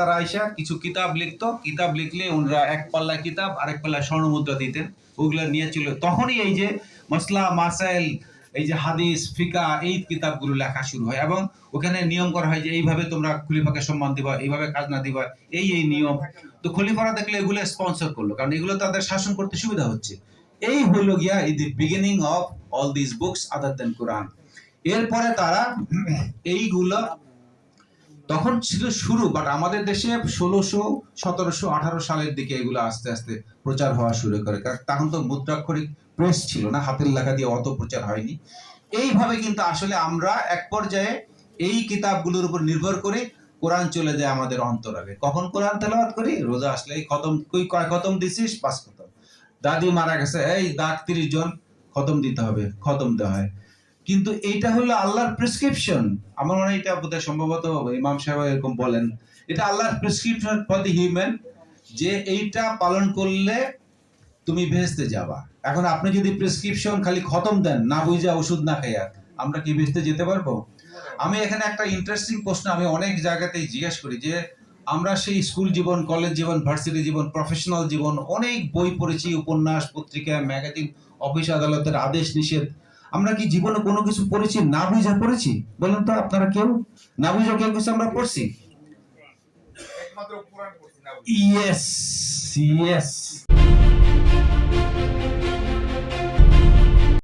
তারা আইসা কিছু কিতাব লিখতো, কিতাব লিখলে ওনারা এক পাল্লা কিতাব আরেক পাল্লা স্বর্ণমুদ্রা দিতেন, ওগুলা নিয়ে ছিল। তখনই এই যে মসলা মাসাইল, এই যে হাদিস ফিকা, এই কিতাবগুলো লেখা শুরু হয় এবং ওখানে নিয়ম করা হয় যে এইভাবে তোমরা খলিফাকে সম্মান দিবা, এইভাবে খাজনা দিবা, এই নিয়ম। তো খলিফারা দেখলে এগুলো স্পন্সর করলো, কারণ এগুলো তাদের শাসন করতে সুবিধা হচ্ছে। এই হইল গিয়া এই the beginning of all this books other than কোরআন। এরপরে তারা এইগুলো তখন ছিল শুরু, বাট আমাদের দেশে 1600, 1700, 1800 সালের দিকে এগুলো আস্তে আস্তে প্রচার হওয়া শুরু করে, কারণ তখন তো মুদ্রাক্ষরিক প্রেস ছিল না, হাতের লেখা দিয়ে অত প্রচার হয়নি। এইভাবে কিন্তু আসলে আমরা এক পর্যায়ে এই কিতাবগুলোর উপর নির্ভর করে কোরআন চলে যায় আমাদের অন্তরালে। কখন কোরআন তেলাওয়াত করি? রোজা আসলে। এই খতম, কয় খতম দিছিস? 5 খতম। দাদি মারা গেছে, এই 30 জন খতম দিতে হবে, খতম দেওয়া হয়। কিন্তু এইটা হলো আল্লাহর প্রেসক্রিপশন। আমার মনে হয় এটা বোধহয় সম্ভবত ইমাম সাহেব এরকম বলেন, এটা আল্লাহর প্রেসক্রিপশন ফর দি হিউম্যান, যে এইটা পালন করলে তুমি ভেস্তে যাবা। এখন আপনি যদি প্রেসক্রিপশন খালি খতম দেন, না বুঝা ওষুধ না খাইয়া, আমরা কি ভেস্তে যেতে পারবো? আমি এখানে একটা ইন্টারেস্টিং প্রশ্ন আমি অনেক জায়গাতেই জিজ্ঞেস করি, যে আমরা সেই স্কুল জীবন, কলেজ জীবন, ভার্সিটি জীবন, প্রফেশনাল জীবন, অনেক বই পড়েছি, উপন্যাস, পত্রিকা, ম্যাগাজিন, অফিস আদালতের আদেশ নিষেধ, আমরা কি জীবনে কোনো কিছু পড়েছি না বুঝা পড়েছি? বলেন তো আপনারা, কেউ না বুঝা কেউ কিছু আমরা পড়ছি? একমাত্র কোরআন পড়ছি না। Yes, yes.